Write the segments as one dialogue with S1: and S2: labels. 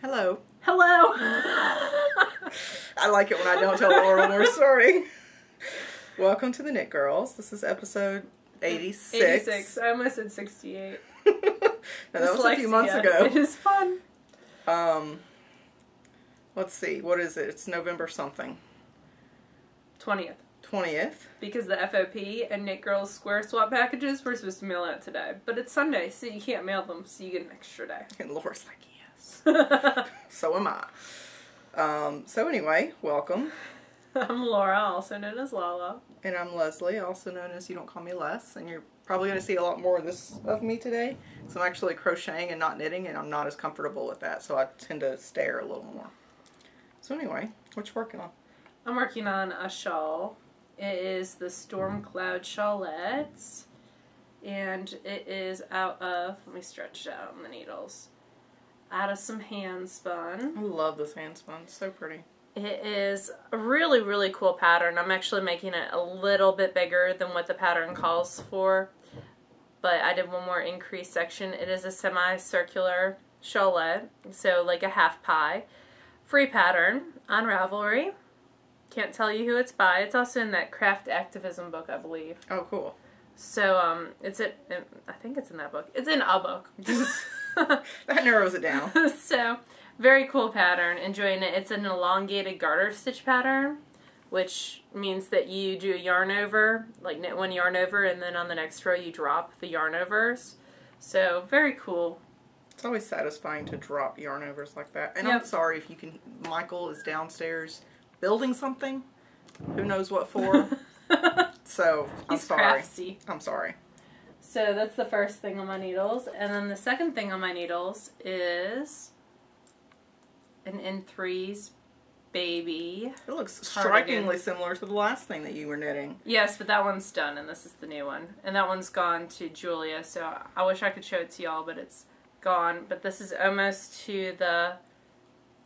S1: Hello.
S2: Hello.
S1: I like it when I don't tell Laura when we're starting. Welcome to the Knit Girls. This is episode 86.
S2: 86. I almost said 68.
S1: No, that was a few months ago.
S2: It is fun.
S1: Let's see. What is it? It's November something.
S2: 20th.
S1: 20th.
S2: Because the FOP and Knit Girls Square Swap packages were supposed to mail out today. But it's Sunday, so you can't mail them, so you get an extra day.
S1: And Laura's like, yes. So am I. So anyway, welcome.
S2: I'm Laura, also known as Lala.
S1: And I'm Leslie, also known as You Don't Call Me Les. And you're probably going to see a lot more of this of me today. So I'm actually crocheting and not knitting, and I'm not as comfortable with that. So I tend to stare a little more. So anyway, what you working on?
S2: I'm working on a shawl. It is the Storm Cloud Shawlets. And it is out of, let me stretch it out on the needles, out of some hand spun.
S1: I love this hand spun. It's so pretty.
S2: It is a really, really cool pattern. I'm actually making it a little bit bigger than what the pattern calls for. But I did one more increased section. It is a semi-circular shawlette, so like a half pie. Free pattern on Ravelry. Can't tell you who it's by. It's also in that craft activism book, I believe.
S1: Oh, cool.
S2: So, I think it's in that book. It's in a book.
S1: That narrows it down.
S2: So, very cool pattern. Enjoying it. It's an elongated garter stitch pattern, which means that you do a yarn over, like knit one yarn over, and then on the next row you drop the yarn overs. So, very cool.
S1: It's always satisfying to drop yarn overs like that. And
S2: Yep.
S1: I'm sorry if you can, Michael is downstairs building something. Who knows what for. So, I'm
S2: He's
S1: sorry.
S2: crafty.
S1: I'm sorry.
S2: So that's the first thing on my needles. And then the second thing on my needles is an N3's baby.
S1: It looks
S2: cardigan.
S1: strikingly similar to the last thing that you were knitting.
S2: Yes, but that one's done and this is the new one. And that one's gone to Julia, so I wish I could show it to y'all, but it's gone. But this is almost to the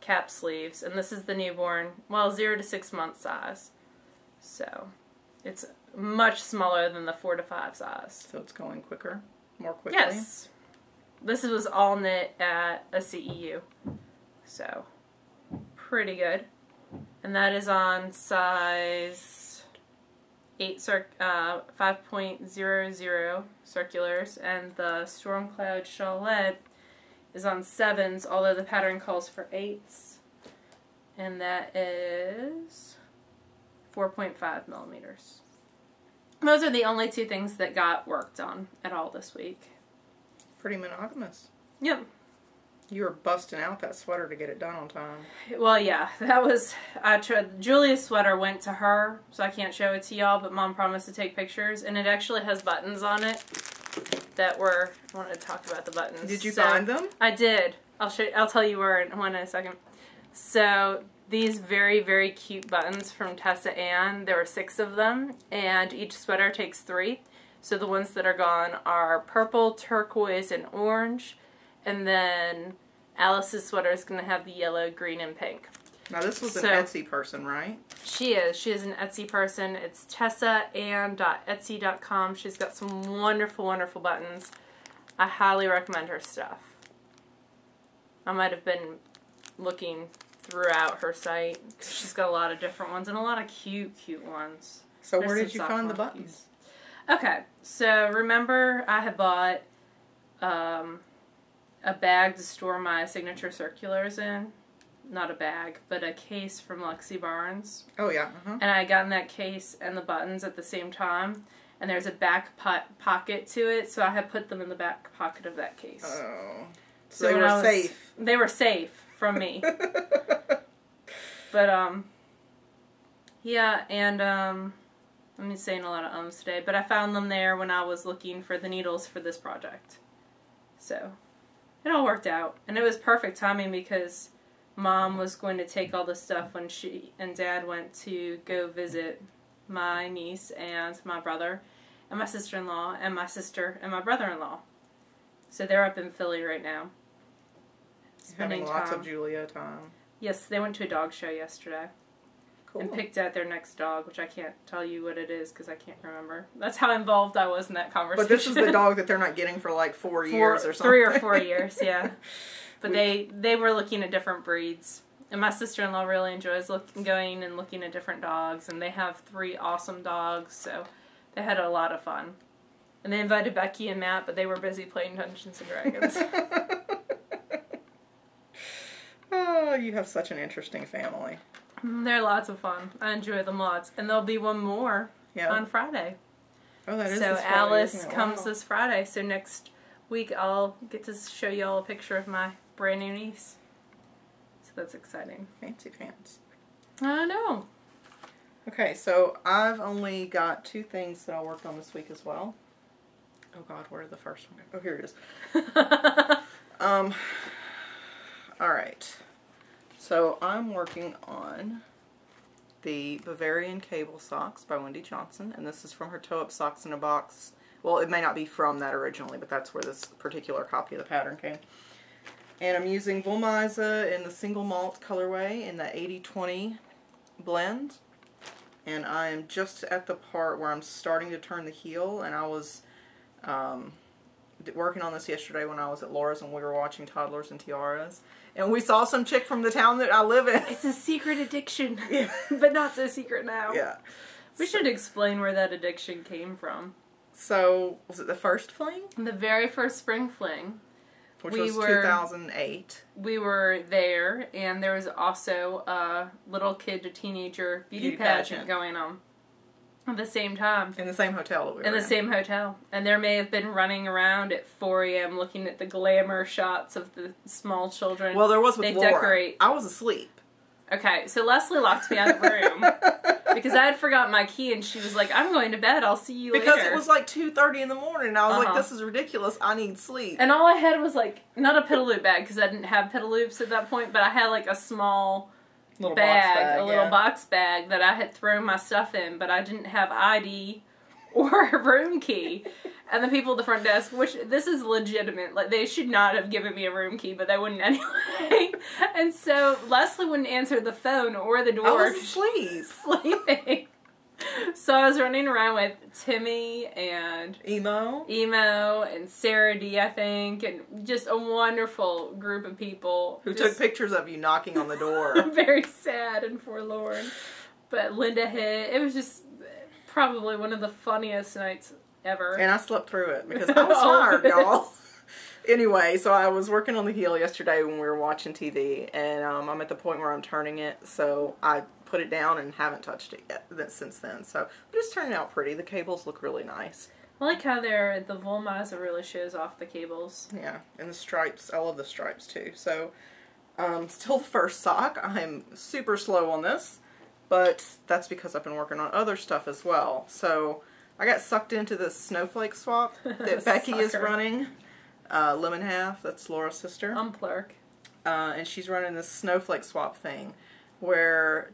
S2: cap sleeves, and this is the newborn, well, 0 to 6 month size. So it's much smaller than the 4 to 5 size.
S1: So it's going quicker, more quickly.
S2: Yes. This was all knit at a CEU. So, pretty good. And that is on size 5.00 circulars. And the Storm Cloud Shawlette is on 7s, although the pattern calls for 8s. And that is 4.5 millimeters. Those are the only two things that got worked on at all this week.
S1: Pretty monogamous.
S2: Yep.
S1: You were busting out that sweater to get it done on time.
S2: Well, yeah, that was, Julia's sweater went to her, so I can't show it to y'all, but Mom promised to take pictures, and it actually has buttons on it that I wanted to talk about the buttons.
S1: Did you find them?
S2: I did. I'll tell you where in a second. So, these very, very cute buttons from Tessa Ann, there were 6 of them, and each sweater takes 3. So the ones that are gone are purple, turquoise, and orange, and then Alice's sweater is going to have the yellow, green, and pink.
S1: Now this was an Etsy person, right?
S2: She is. She is an Etsy person. It's tessaann.etsy.com. She's got some wonderful, wonderful buttons. I highly recommend her stuff. I might have been looking throughout her site. She's got a lot of different ones and a lot of cute, cute ones.
S1: So where did you find the buttons?
S2: Okay, so remember I had bought a bag to store my signature circulars in? Not a bag, but a case from Lexi Barnes.
S1: Oh yeah.
S2: And I got in that case and the buttons at the same time. And there's a back pocket to it, so I had put them in the back pocket of that case.
S1: Oh. So they were safe.
S2: They were safe from me. But, yeah, and, I'm saying a lot of ums today, but I found them there when I was looking for the needles for this project. So, it all worked out. And it was perfect timing because Mom was going to take all the stuff when she and Dad went to go visit my niece and my brother and my sister-in-law and my sister and my brother-in-law. So they're up in Philly right now.
S1: Having lots of Julia time.
S2: Yes, they went to a dog show yesterday. Cool. And picked out their next dog, which I can't tell you what it is because I can't remember. That's how involved I was in that conversation.
S1: But this is the dog that they're not getting for like 4 years or something.
S2: 3 or 4 years, yeah. But they were looking at different breeds. And my sister-in-law really enjoys going and looking at different dogs. And they have 3 awesome dogs, so they had a lot of fun. And they invited Becky and Matt, but they were busy playing Dungeons and Dragons.
S1: Oh, you have such an interesting family.
S2: They're lots of fun. I enjoy them lots. And there'll be one more on Friday.
S1: Oh, that is
S2: so
S1: this Friday,
S2: Alice comes
S1: wow.
S2: this Friday. So next week I'll get to show you all a picture of my brand new niece. So that's exciting.
S1: Fancy pants.
S2: I know.
S1: Okay, so I've only got 2 things that I worked on this week as well. Oh God, where did the first one go? Oh, here it is. Alright. So I'm working on the Bavarian Cable Socks by Wendy Johnson, and this is from her Toe Up Socks in a Box. Well, it may not be from that originally, but that's where this particular copy of the pattern came. And I'm using Woolmiza in the single malt colorway in the 80-20 blend. And I'm just at the part where I'm starting to turn the heel, and I was working on this yesterday when I was at Laura's and we were watching Toddlers and Tiaras. And we saw some chick from the town that I live in.
S2: It's a secret addiction, but not so secret now.
S1: Yeah.
S2: We should explain where that addiction came from.
S1: So, was it the first fling?
S2: The very first spring fling.
S1: Which was 2008.
S2: We were there, and there was also a little kid to teenager beauty pageant going on at the same time.
S1: In the same hotel that we were
S2: in. In the same hotel. And there may have been running around at 4 a.m. looking at the glamour shots of the small children.
S1: Well, there was with Laura.
S2: Decorate.
S1: I was asleep.
S2: Okay, so Leslie locked me out of the room because I had forgotten my key, and she was like, I'm going to bed, I'll see you later.
S1: Because it was like 2:30 in the morning, and I was like, this is ridiculous, I need sleep.
S2: And all I had was like, not a Petaloop bag, because I didn't have Petaloops at that point, but I had like a small
S1: little
S2: bag, a little box bag that I had thrown my stuff in, but I didn't have ID or a room key. And the people at the front desk, which this is legitimate, like they should not have given me a room key, but they wouldn't anyway. And so Leslie wouldn't answer the phone or the door.
S1: I was asleep.
S2: Sleeping. So I was running around with Timmy and
S1: Emo
S2: and Sarah D, I think, and just a wonderful group of people.
S1: Who took pictures of you knocking on the door.
S2: Very sad and forlorn. But Linda hit. It was just probably one of the funniest nights ever.
S1: And I slept through it because I was tired, y'all. Anyway, so I was working on the heel yesterday when we were watching TV, and I'm at the point where I'm turning it, so I put it down and haven't touched it yet since then. So, but it's turning out pretty. The cables look really nice.
S2: I like how the Woolmiza really shows off the cables.
S1: Yeah, and the stripes. I love the stripes too. So, still the first sock. I'm super slow on this, but that's because I've been working on other stuff as well. So, I got sucked into this Snowflake Swap that Becky is running. Lemon Half, that's Laura's sister.
S2: Unplurk.
S1: And she's running this Snowflake Swap thing where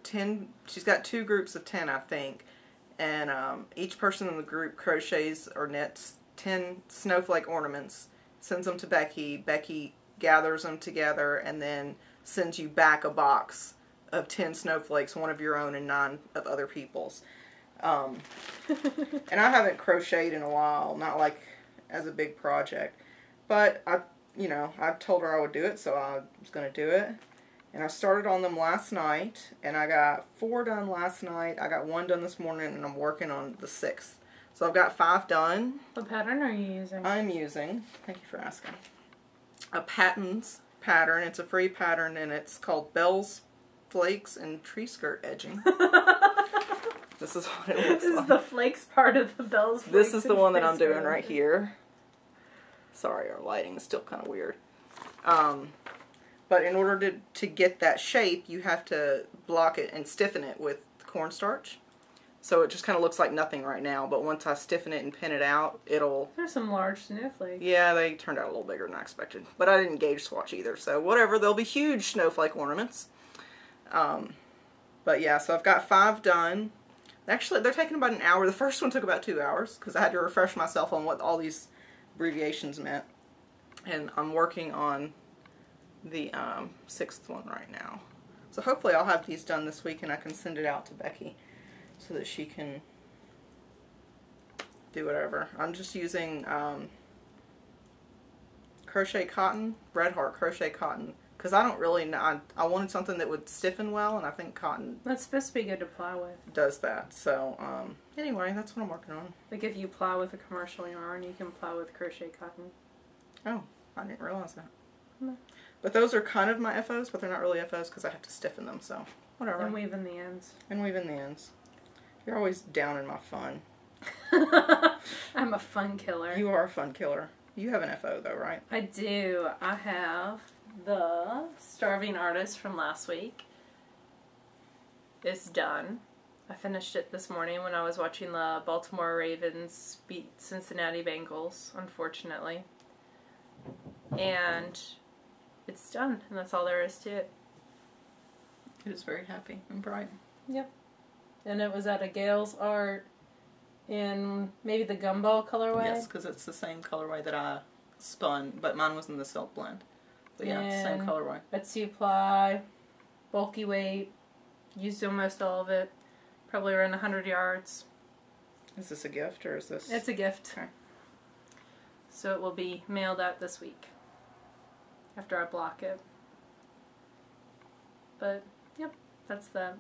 S1: she's got 2 groups of 10, I think. And each person in the group crochets or knits 10 snowflake ornaments, sends them to Becky. Becky gathers them together and then sends you back a box of 10 snowflakes, 1 of your own and 9 of other people's. And I haven't crocheted in a while, not like as a big project. But I told her I would do it, so I was going to do it. And I started on them last night, and I got 4 done last night. I got 1 done this morning, and I'm working on the 6th. So I've got 5 done.
S2: What pattern are you using?
S1: I'm using, thank you for asking, a Patton's pattern. It's a free pattern, and it's called Bells, Flakes, and Tree Skirt Edging. This is what it looks like.
S2: This is the flakes part of the Bells, Flakes.
S1: This is the one that I'm doing right here. Sorry, our lighting is still kind of weird. But in order to get that shape, you have to block it and stiffen it with cornstarch. So it just kind of looks like nothing right now, but once I stiffen it and pin it out, it'll...
S2: There's some large snowflakes.
S1: Yeah, they turned out a little bigger than I expected. But I didn't gauge swatch either, so whatever. They'll be huge snowflake ornaments. But yeah, so I've got 5 done. Actually, they're taking about an hour. The first one took about 2 hours, because I had to refresh myself on what all these abbreviations meant. And I'm working on the 6th one right now. So hopefully I'll have these done this week and I can send it out to Becky so that she can do whatever. I'm just using crochet cotton, Red Heart crochet cotton, because I don't really know. I wanted something that would stiffen well, and I think cotton
S2: That's supposed to be good to plow with.
S1: does that. So anyway, that's what I'm working on.
S2: Like if you plow with a commercial yarn, you can plow with crochet cotton.
S1: Oh, I didn't realize that.
S2: No.
S1: But those are kind of my FOs, but they're not really FOs because I have to stiffen them, so whatever.
S2: And weave in the ends.
S1: And weave in the ends. You're always down in my fun.
S2: I'm a fun killer.
S1: You are a fun killer. You have an FO though, right?
S2: I do. I have the Starving Artist from last week. It's done. I finished it this morning when I was watching the Baltimore Ravens beat Cincinnati Bengals, unfortunately. And it's done, and that's all there is to it.
S1: It is very happy and bright.
S2: Yep. And it was at a Gale's Art in maybe the gumball colorway.
S1: Yes, because it's the same colorway that I spun, but mine was in the silk blend. But yeah, it's the same colorway.
S2: A 2-ply, bulky weight, used almost all of it. Probably around 100 yards.
S1: Is this a gift or is this?
S2: It's a gift.
S1: Okay.
S2: So it will be mailed out this week after I block it. But, yep, that's that.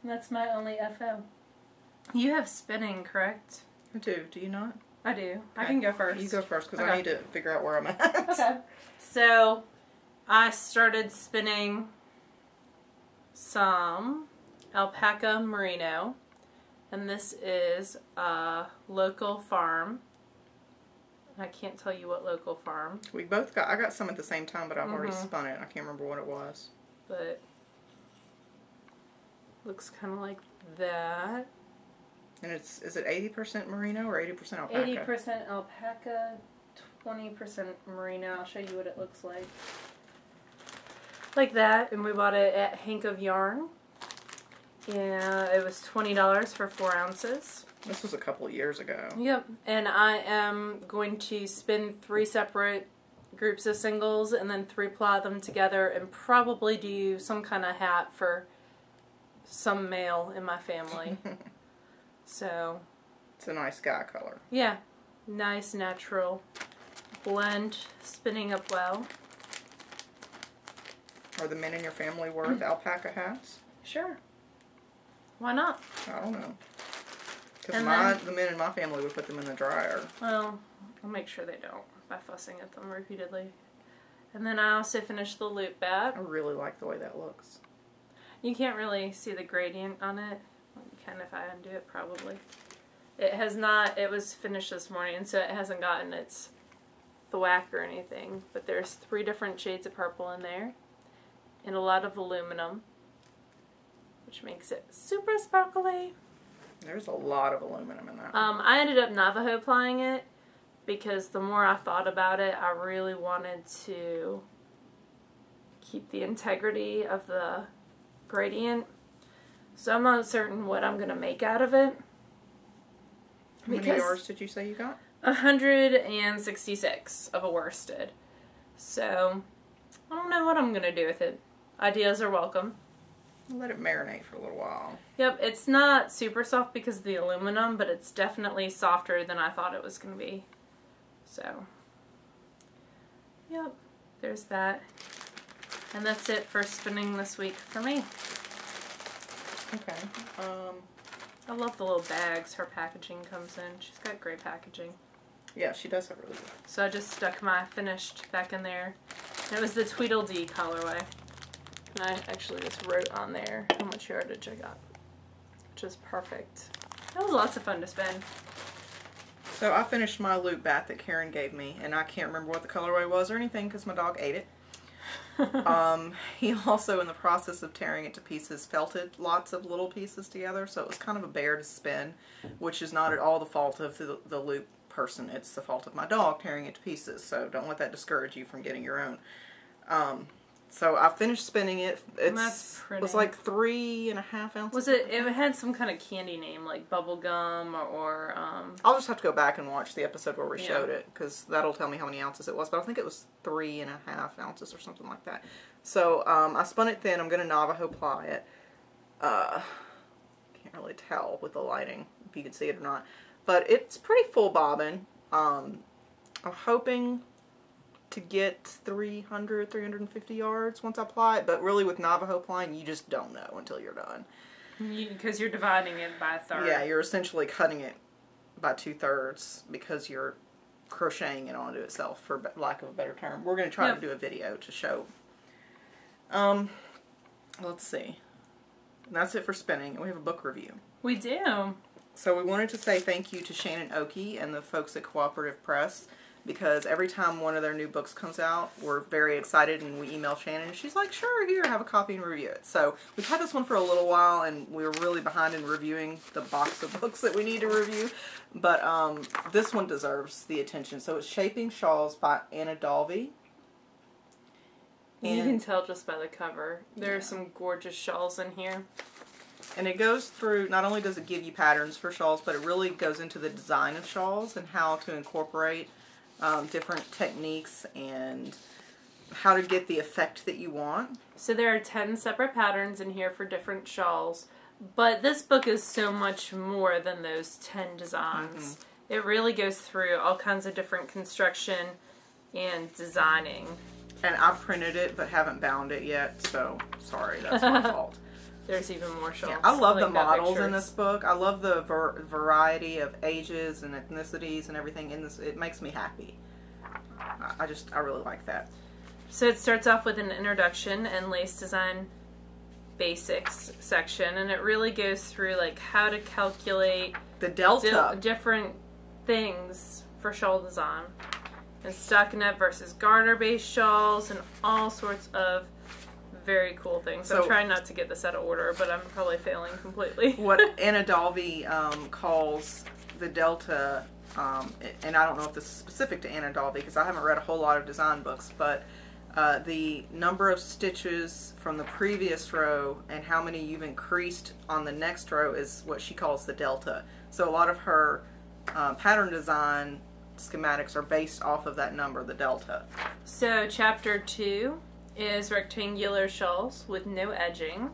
S2: That's my only FO. You have spinning, correct?
S1: I do. Do you not?
S2: I do.
S1: Okay.
S2: I can go first.
S1: You go first because
S2: Okay.
S1: I need to figure out where I'm at.
S2: Okay. So, I started spinning some alpaca merino. And this is a local farm. I can't tell you what local farm.
S1: We both got, I got some at the same time, but I've already spun it. I can't remember what it was.
S2: But looks kind of like that.
S1: And is it 80% merino or 80% alpaca?
S2: 80% alpaca, 20% merino. I'll show you what it looks like. Like that. And we bought it at Hank of Yarn. Yeah, it was $20 for 4 ounces.
S1: This was a couple of years ago.
S2: Yep. And I am going to spin 3 separate groups of singles and then 3-ply them together and probably do some kind of hat for some male in my family. So,
S1: it's a nice sky color.
S2: yeah, nice natural blend, spinning up well.
S1: Are the men in your family worth alpaca hats?
S2: Sure. Why not?
S1: I don't know. Because
S2: And
S1: the men in my family would put them in the dryer.
S2: Well, I'll make sure they don't by fussing at them repeatedly. And then I also finished the loop bat.
S1: I really like the way that looks.
S2: You can't really see the gradient on it. Well, you can if I undo it, probably. It has not, it was finished this morning, so it hasn't gotten its thwack or anything. But there's 3 different shades of purple in there. And a lot of aluminum, which makes it super sparkly.
S1: There's a lot of aluminum in that.
S2: I ended up Navajo plying it because the more I thought about it, I really wanted to keep the integrity of the gradient. So I'm not certain what I'm going to make out of it.
S1: How many yards did you say you got?
S2: 166 of a worsted. So I don't know what I'm going to do with it. Ideas are welcome.
S1: Let it marinate for a little while.
S2: Yep, it's not super soft because of the aluminum, but it's definitely softer than I thought it was going to be. So, yep, there's that. And that's it for spinning this week for me.
S1: Okay.
S2: I love the little bags her packaging comes in. She's got great packaging.
S1: Yeah, she does have really good.
S2: So I just stuck my finished back in there. And it was the Tweedledee colorway. And I actually just wrote on there how much yardage I got, which is perfect. That was lots of fun to spin.
S1: So I finished my loop bat that Karen gave me, and I can't remember what the colorway was or anything because my dog ate it. He also, in the process of tearing it to pieces, felted lots of little pieces together, so it was kind of a bear to spin, which is not at all the fault of the loop person. It's the fault of my dog tearing it to pieces, so don't let that discourage you from getting your own. So I finished spinning it. It was like 3.5 ounces.
S2: Was it? It had some kind of candy name, like bubblegum or
S1: I'll just have to go back and watch the episode where we showed it, because that'll tell me how many ounces it was. But I think it was 3.5 ounces or something like that. So I spun it thin. I'm going to Navajo ply it. Can't really tell with the lighting if you can see it or not, but it's pretty full bobbin. I'm hoping to get 300, 350 yards once I ply it. But really with Navajo plying, you just don't know until you're done.
S2: Because you're dividing it by a third.
S1: Yeah, you're essentially cutting it by 2/3 because you're crocheting it onto itself, for lack of a better term. We're going to try to do a video to show. Let's see. And that's it for spinning. And we have a book review. We
S2: do.
S1: So we wanted to say thank you to Shannon Oakey and the folks at Cooperative Press, because every time one of their new books comes out, we're very excited, and we email Shannon, and she's like, sure, here, have a copy and review it. So we've had this one for a little while, and we were really behind in reviewing the box of books that we need to review, but this one deserves the attention. So it's Shaping Shawls by Anna Dalvi.
S2: And you can tell just by the cover. There are some gorgeous shawls in here.
S1: And it goes through, not only does it give you patterns for shawls, but it really goes into the design of shawls and how to incorporate different techniques and how to get the effect that you want.
S2: So there are 10 separate patterns in here for different shawls, but this book is so much more than those 10 designs. It really goes through all kinds of different construction and designing.
S1: And I've printed it but haven't bound it yet, so sorry, that's my fault.
S2: There's even more shawls.
S1: Yeah, I love the models in this book. I love the variety of ages and ethnicities and everything in this. It makes me happy. I really like that.
S2: So it starts off with an introduction and lace design basics section, and it really goes through like how to calculate
S1: the delta,
S2: different things for shawl design, and stockinette versus garter based shawls, and all sorts of very cool things. So I'm trying not to get this out of order, but I'm probably failing completely. What
S1: Anna Dalvi calls the delta, and I don't know if this is specific to Anna Dalvi because I haven't read a whole lot of design books, but the number of stitches from the previous row and how many you've increased on the next row is what she calls the delta. So a lot of her pattern design schematics are based off of that number, the delta.
S2: So chapter 2 is rectangular shawls with no edging,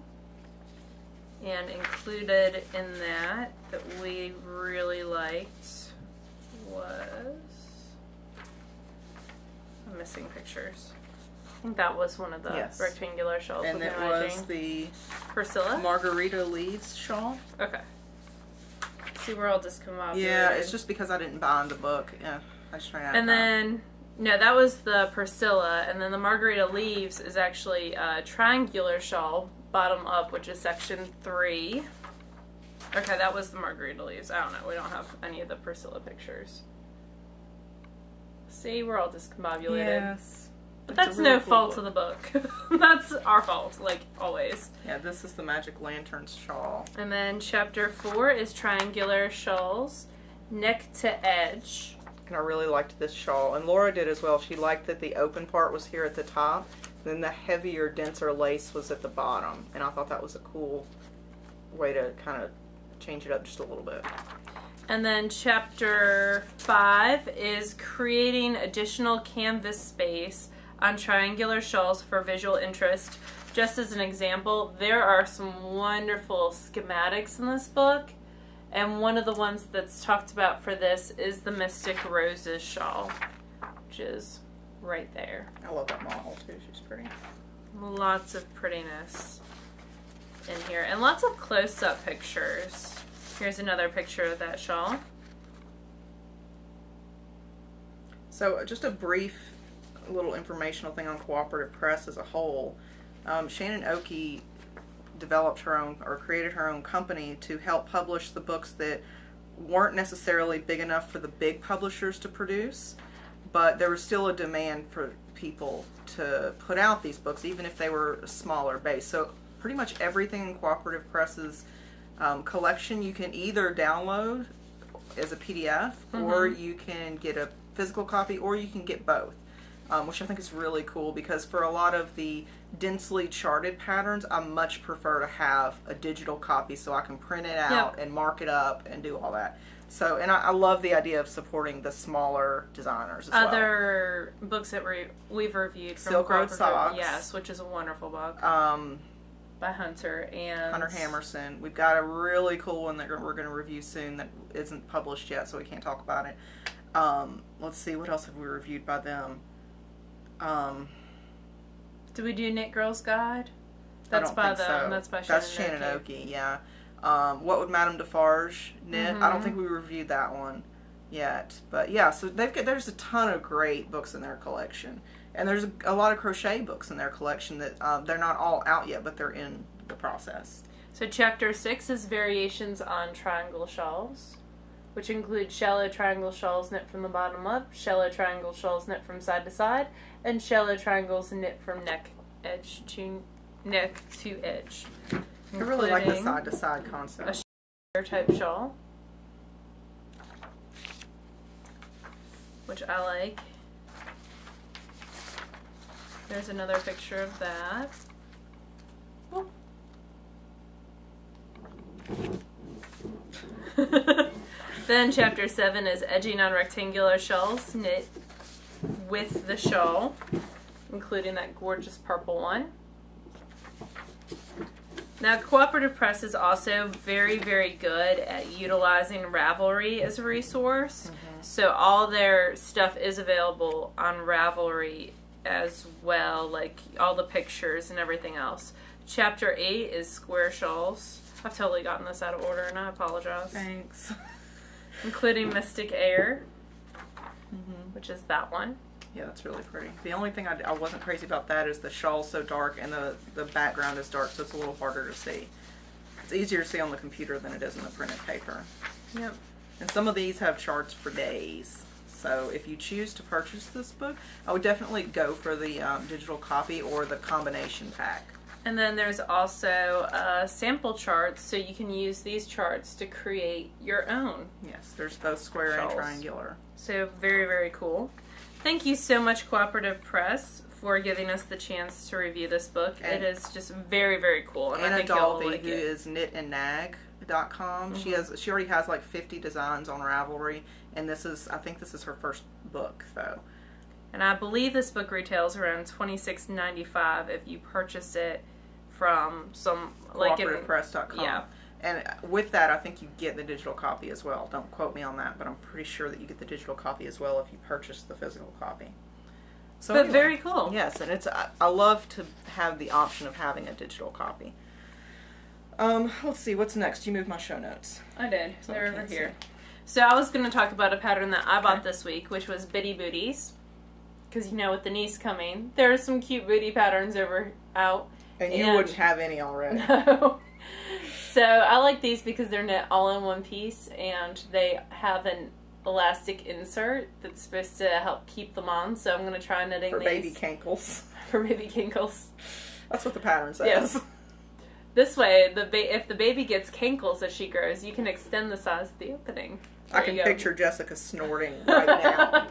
S2: and included in that we really liked was, I'm missing pictures. I think that was one of the rectangular shawls
S1: and
S2: with
S1: it
S2: no edging.
S1: Was the
S2: Priscilla
S1: Margarita Leaves shawl.
S2: Okay. See, we're all discombobulated.
S1: Yeah, it's just because I didn't bind the book. Yeah, I just ran out of time.
S2: And then no, that was the Priscilla, and then the Margarita Leaves is actually a triangular shawl, bottom up, which is section 3. Okay, that was the Margarita Leaves. I don't know, we don't have any of the Priscilla pictures. See, we're all discombobulated.
S1: Yes.
S2: But that's no fault of the book. That's our fault, like always.
S1: Yeah, this is the Magic Lanterns shawl.
S2: And then chapter 4 is triangular shawls, neck to edge.
S1: And I really liked this shawl, and Laura did as well. She liked that the open part was here at the top, then the heavier, denser lace was at the bottom, and I thought that was a cool way to kind of change it up just a little bit.
S2: And then chapter 5 is creating additional canvas space on triangular shawls for visual interest. Just as an example, there are some wonderful schematics in this book. And one of the ones that's talked about for this is the Mystic Roses shawl, which is right there.
S1: I love that model too, she's pretty.
S2: Lots of prettiness in here, and lots of close-up pictures. Here's another picture of that shawl.
S1: So just a brief little informational thing on Cooperative Press as a whole. Shannon Oakey developed her own, or created her own company to help publish the books that weren't necessarily big enough for the big publishers to produce, but there was still a demand for people to put out these books, even if they were a smaller base. So pretty much everything in Cooperative Press's collection you can either download as a PDF, or you can get a physical copy, or you can get both. Which I think is really cool, because for a lot of the densely charted patterns, I much prefer to have a digital copy so I can print it out and mark it up and do all that. So, and I love the idea of supporting the smaller designers as well.
S2: Other books that we've reviewed from
S1: Silk Road Socks.
S2: Yes, which is a wonderful book. By Hunter and
S1: Hunter Hammerson. We've got a really cool one that we're going to review soon that isn't published yet, so we can't talk about it. Let's see, what else have we reviewed by them?
S2: Do we do Knit Girls Guide? That's
S1: I don't think so.
S2: That's by
S1: Shannon Oki, yeah. What would Madame Defarge knit? I don't think we reviewed that one yet. But yeah, so there's a ton of great books in their collection. And there's a lot of crochet books in their collection that they're not all out yet, but they're in the process.
S2: So chapter 6 is variations on triangle shawls, which include shallow triangle shawls knit from the bottom up, shallow triangle shawls knit from side to side, and shallow triangles knit from neck to edge.
S1: I really like the side to side concept.
S2: A type shawl, which I like. There's another picture of that. Then chapter 7 is edging on rectangular shawls knit with the shawl, including that gorgeous purple one. Now, Cooperative Press is also very, very good at utilizing Ravelry as a resource. So all their stuff is available on Ravelry as well, like all the pictures and everything else. Chapter 8 is square shawls. I've totally gotten this out of order and I apologize.
S1: Thanks.
S2: Including Mystic Air, which is that one.
S1: Yeah, that's really pretty. The only thing I wasn't crazy about that is the shawl's so dark and the background is dark, so it's a little harder to see. It's easier to see on the computer than it is in the printed paper.
S2: Yep.
S1: And some of these have charts for days. So if you choose to purchase this book, I would definitely go for the digital copy or the combination pack.
S2: And then there's also sample charts, so you can use these charts to create your own.
S1: Yes, there's both square
S2: shawls.
S1: and triangular.
S2: So very, very cool. Thank you so much, Cooperative Press, for giving us the chance to review this book.
S1: And
S2: it is just very, very cool. And
S1: Anna
S2: I think y'all will
S1: Dalvi,
S2: like
S1: who is knitandnag.com, she already has like 50 designs on Ravelry, and I think this is her first book, though.
S2: And I believe this book retails around $26.95 if you purchase it from some
S1: CooperativePress.com.
S2: Yeah.
S1: And with that, I think you get the digital copy as well. Don't quote me on that, but I'm pretty sure that you get the digital copy as well if you purchase the physical copy. So
S2: but anyway, very cool.
S1: Yes, and I love to have the option of having a digital copy. Let's see, what's next? You moved my show notes.
S2: I did.
S1: So
S2: They're over here. So I was going to talk about a pattern that I bought this week, which was Bitty Booties. Because, you know, with the niece coming, there are some cute booty patterns out.
S1: And you wouldn't have any already.
S2: No. So I like these because they're knit all in one piece, and they have an elastic insert that's supposed to help keep them on. So I'm going to try knitting
S1: for
S2: these.
S1: Baby kinkles.
S2: For baby kinkles.
S1: That's what the pattern says.
S2: Yes. This way, if the baby gets kinkles as she grows, you can extend the size of the opening.
S1: I can picture Jessica snorting right now.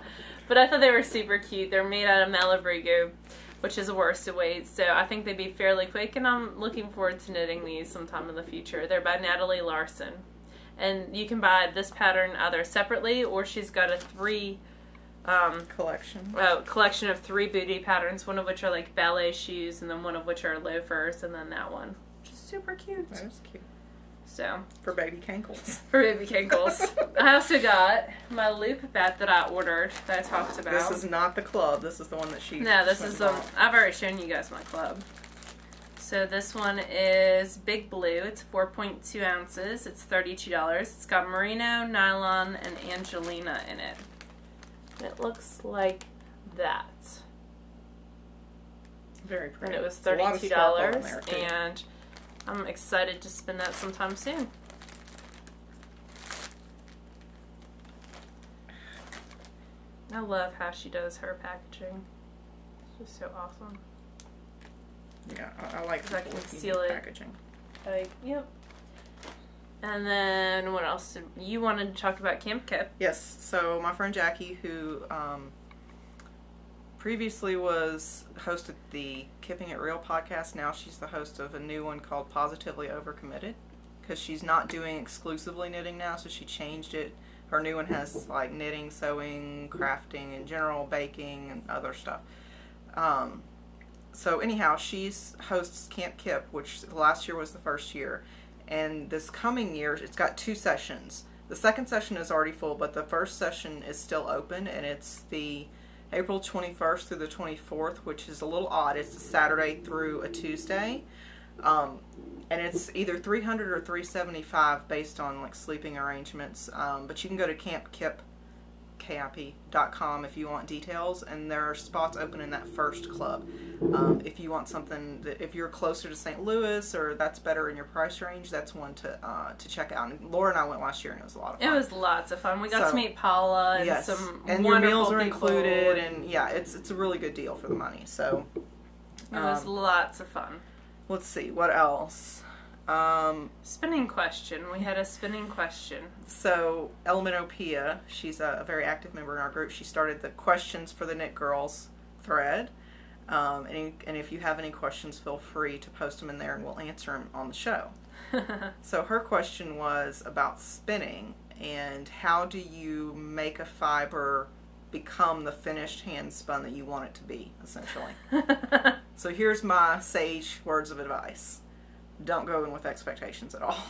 S2: But I thought they were super cute. They're made out of Malabrigo, which is a worsted weight, so I think they'd be fairly quick, and I'm looking forward to knitting these sometime in the future. They're by Natalie Larson. And you can buy this pattern either separately, or she's got a collection of 3 booty patterns, one of which are like ballet shoes, and then one of which are loafers, and then that one, which is super cute.
S1: That is cute.
S2: So
S1: for baby kinkles.
S2: For baby kinkles. I also got my loop bat that I ordered that I talked about.
S1: This is not the club. This is the one that she.
S2: No, this is I've already shown you guys my club. So this one is Big Blue. It's 4.2 ounces. It's $32. It's got merino, nylon, and Angelina in it. And it looks like that.
S1: Very pretty.
S2: And it was $32, and I'm excited to spend that sometime soon. I love how she does her packaging. It's just so awesome.
S1: Yeah, I like
S2: I can seal it.
S1: Packaging.
S2: Yep. And then what else? You wanted to talk about Camp Kip.
S1: Yes. So my friend Jackie, who previously hosted the Kipping It Real podcast, now she's the host of a new one called Positively Overcommitted, because she's not doing exclusively knitting now, so she changed it. Her new one has like knitting, sewing, crafting, and general baking and other stuff. So anyhow, she hosts Camp Kip, which last year was the first year. And this coming year, it's got 2 sessions. The second session is already full, but the first session is still open, and it's the April 21st through the 24th, which is a little odd. It's a Saturday through a Tuesday. And it's either $300 or $375 based on like sleeping arrangements. But you can go to KIP.com if you want details, and there are spots open in that first club. If you want something that, if you're closer to St. Louis or that's better in your price range, that's one to check out. And Laura and I went last year, and it was a lot of fun.
S2: It was lots of fun. We got to meet Paula and
S1: yes,
S2: some
S1: and
S2: wonderful
S1: your meals are
S2: people.
S1: included, and yeah, it's a really good deal for the money. So
S2: it was lots of fun.
S1: Let's see what else.
S2: Spinning question. We had a spinning question.
S1: So Elminopia, she's a very active member in our group. She started the questions for the Knit Girls thread. And if you have any questions, feel free to post them in there and we'll answer them on the show. So her question was about spinning and how do you make a fiber become the finished hand spun that you want it to be, essentially. So here's my sage words of advice. Don't go in with expectations at all,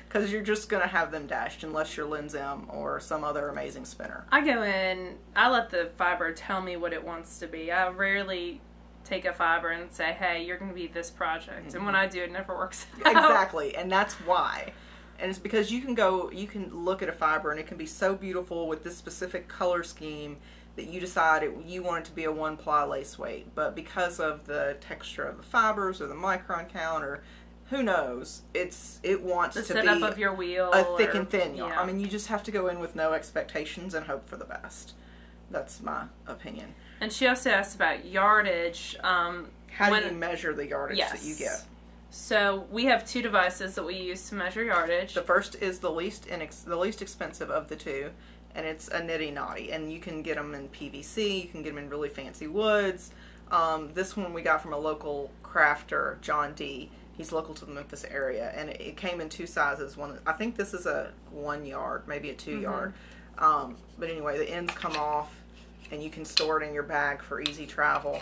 S1: because you're just going to have them dashed unless you're Linz M or some other amazing spinner.
S2: I go in, I let the fiber tell me what it wants to be. I rarely take a fiber and say, hey, you're going to be this project. Mm-hmm. And when I do, it never works out.
S1: Exactly, and that's why. And it's because you can look at a fiber and it can be so beautiful with this specific color scheme that you decide you want it to be a 1-ply lace weight. But because of the texture of the fibers or the micron count or who knows, it wants
S2: the
S1: to
S2: setup
S1: be
S2: of your wheel
S1: a thick and thin yarn.
S2: Yeah.
S1: I mean, you just have to go in with no expectations and hope for the best. That's my opinion.
S2: And she also asked about yardage.
S1: How do you measure the yardage that you get?
S2: So we have two devices that we use to measure yardage.
S1: The first is the least expensive of the two, and it's a Nitty Naughty, and you can get them in PVC. You can get them in really fancy woods. This one we got from a local crafter, John D. He's local to the Memphis area, and it came in two sizes. I think this is a 1 yard, maybe a 2 yard. But anyway, the ends come off, and you can store it in your bag for easy travel.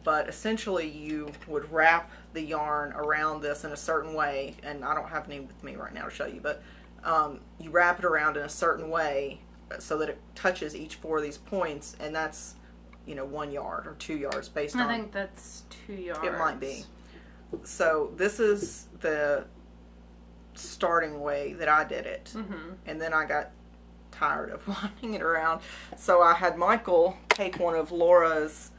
S1: But essentially, you would wrap the yarn around this in a certain way, and I don't have any with me right now to show you, but you wrap it around in a certain way so that it touches each 4 of these points, and that's 1 yard or 2 yards based on.
S2: I think that's 2 yards.
S1: It might be. So this is the starting way that I did it, and then I got tired of winding it around, so I had Michael take one of Laura's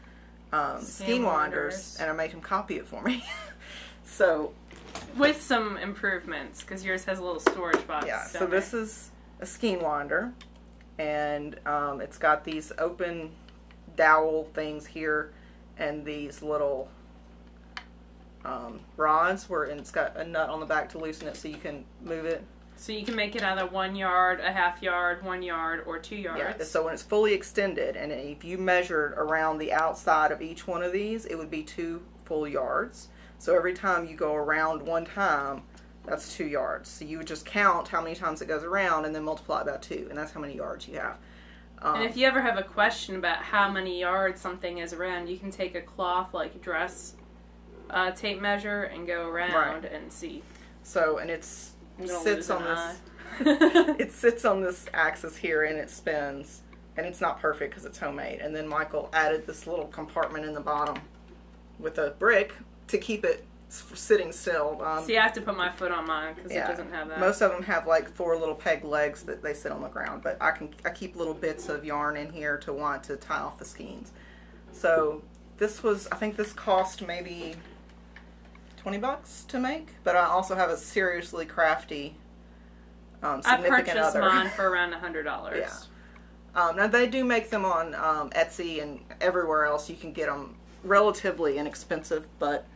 S1: skein winders, and I made him copy it for me. So
S2: with some improvements, because yours has a little storage box.
S1: Yeah, so this is a skein winder, and it's got these open dowel things here and these little rods where it's got a nut on the back to loosen it so you can move it.
S2: So you can make it either 1 yard, a half yard, 1 yard, or 2 yards.
S1: Yeah, so when it's fully extended, and if you measured around the outside of each one of these, it would be 2 full yards. So every time you go around one time, that's 2 yards. So you would just count how many times it goes around and then multiply it by 2, and that's how many yards you have.
S2: And if you ever have a question about how many yards something is around, you can take a cloth, like dress tape measure, and go around and see. So, and it sits on this. It sits on this axis here, and it spins, and it's not perfect because it's homemade. And then Michael added this little compartment in the bottom with a brick to keep it sitting still. See, I have to put my foot on mine because it doesn't have that.
S1: Most of them have like 4 little peg legs that they sit on the ground, but I keep little bits of yarn in here to want to tie off the skeins. So this was, I think this cost maybe $20 to make, but I also have a seriously crafty significant other.
S2: I purchased mine for around $100.
S1: Yeah. Now they do make them on Etsy and everywhere else. You can get them relatively inexpensive, but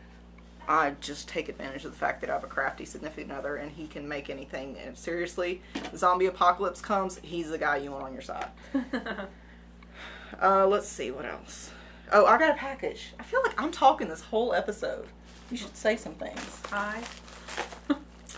S1: I just take advantage of the fact that I have a crafty significant other and he can make anything. And if seriously, the zombie apocalypse comes, he's the guy you want on your side. Let's see, what else? Oh, I got a package. I feel like I'm talking this whole episode. You should say some things.
S2: Hi.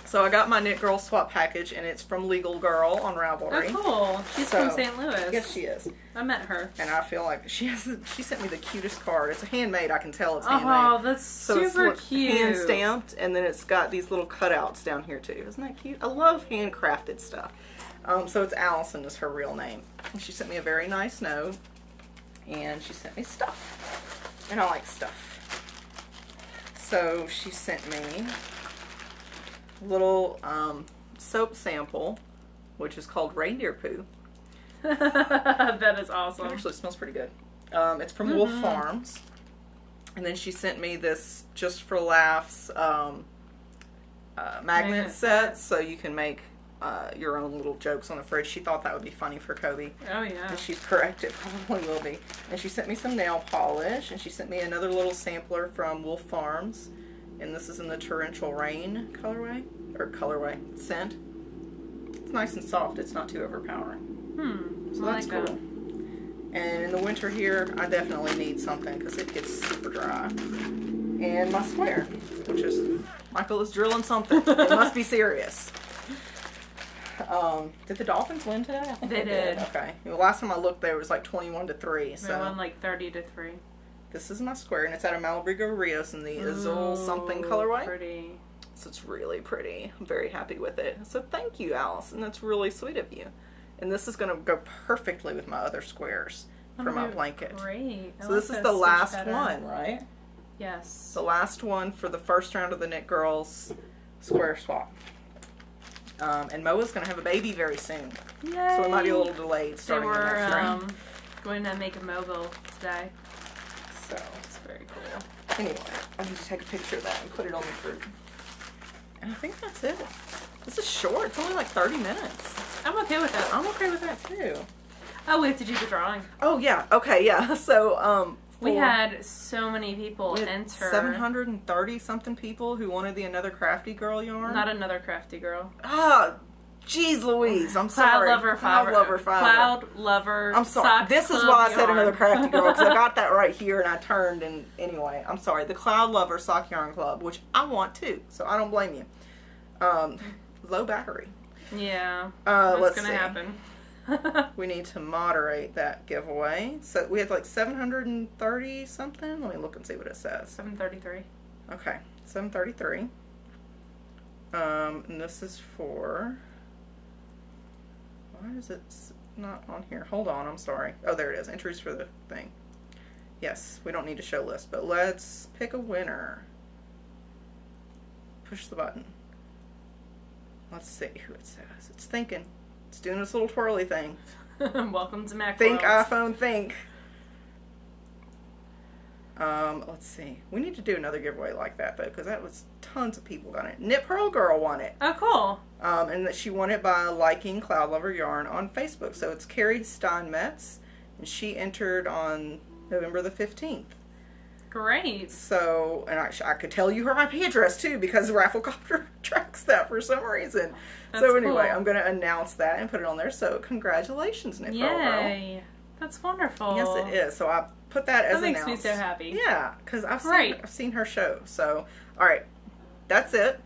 S1: So I got my Knit Girl Swap package, and it's from Legal Girl on Ravelry.
S2: Oh, cool. She's from St. Louis.
S1: Yes, she is.
S2: I met her.
S1: And I feel like she sent me the cutest card. It's handmade. I can tell it's handmade.
S2: Oh, that's super cute.
S1: Hand stamped, and then it's got these little cutouts down here too. Isn't that cute? I love handcrafted stuff. So it's Allison is her real name. She sent me a very nice note. And she sent me stuff. And I like stuff. So she sent me a little soap sample, which is called reindeer poo.
S2: That is awesome.
S1: It actually smells pretty good. It's from Wolf Farms. And then she sent me this Just for Laughs magnet set, so you can make your own little jokes on the fridge. She thought that would be funny for Kobe.
S2: Oh, yeah.
S1: And she's correct, it probably will be. And she sent me some nail polish, and she sent me another little sampler from Wolf Farms. And this is in the Torrential Rain colorway, scent. It's nice and soft. It's not too overpowering. So that's cool. And in the winter here, I definitely need something because it gets super dry. And my square, which is, Michael is drilling something. It must be serious. Did the Dolphins win today?
S2: They did.
S1: Okay. The last time I looked, there was like 21-3. So
S2: they won like 30-3.
S1: This is my square, and it's out of Malabrigo Rios in the Azul something colorway.
S2: Pretty.
S1: So it's really pretty. I'm very happy with it. So thank you, Allison. That's really sweet of you. And this is going to go perfectly with my other squares for my blanket.
S2: Great.
S1: So this is the last one, right?
S2: Yes.
S1: The last one for the first round of the TheKnitGirlls square swap. And Moa's going to have a baby very soon.
S2: Yay.
S1: So it might be a little delayed starting the next round.
S2: Going to make a mobile today.
S1: So
S2: it's very cool.
S1: Anyway, I need to take a picture of that and put it on the fruit. And I think that's it. This is short. It's only like 30 minutes.
S2: I'm okay with that.
S1: I'm okay with that too.
S2: Oh, we have to do the drawing.
S1: Oh yeah. Okay. Yeah. So
S2: we had so many people enter.
S1: 730 something people who wanted the Another Crafty Girl yarn.
S2: Not Another Crafty Girl.
S1: Ah, jeez Louise. I'm sorry.
S2: Cloudlover Fiber. Cloudlover.
S1: I'm sorry. This is why I said Another Crafty Girl, because I got that right here and I turned and anyway. I'm sorry. The Cloudlover Sock Yarn Club, which I want too, so I don't blame you. Low battery.
S2: Yeah.
S1: What's
S2: going to happen?
S1: We need to moderate that giveaway. So we had like 730 something. Let me look and see what it says.
S2: 733.
S1: Okay, 733. And this is for. Why is it not on here? Hold on, I'm sorry. Oh, there it is. Entries for the thing. Yes, we don't need a show list, but let's pick a winner. Push the button. Let's see who it says. It's thinking. It's doing this little twirly thing.
S2: Welcome to Mac
S1: Think
S2: World.
S1: iPhone, think. Let's see. We need to do another giveaway like that though, because that was tons of people got it. Knit Pearl Girl won it.
S2: Oh, cool.
S1: And that she won it by liking Cloudlover Yarn on Facebook. So it's Carrie Steinmetz, and she entered on November the 15th.
S2: Great.
S1: So, and I could tell you her IP address too, because Rafflecopter tracks that for some reason.
S2: That's
S1: so anyway,
S2: cool.
S1: I'm going to announce that and put it on there. So congratulations, Knit Pearl Girl.
S2: Yay. That's wonderful.
S1: Yes, it is. So I put that as
S2: announced.
S1: That
S2: makes me so happy.
S1: Yeah, because I've seen her show. So, all right, that's it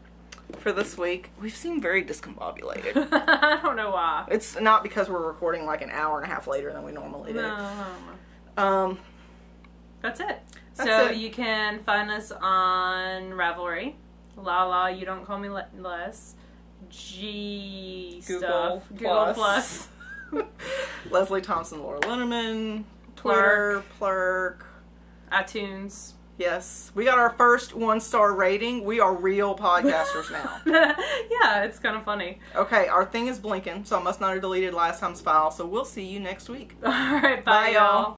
S1: for this week. We've seen very discombobulated.
S2: I don't know why.
S1: It's not because we're recording like an hour and a half later than we normally do.
S2: No. That's it. So you can find us on Ravelry, La You Don't Call Me Less, Google Plus.
S1: Leslie Thompson, Laura Linneman, Twitter, Plurk,
S2: iTunes.
S1: Yes, we got our first 1-star rating. We are real podcasters now.
S2: Yeah, it's kind of funny.
S1: Okay, our thing is blinking, so I must not have deleted last time's file. So we'll see you next week.
S2: All right, bye y'all.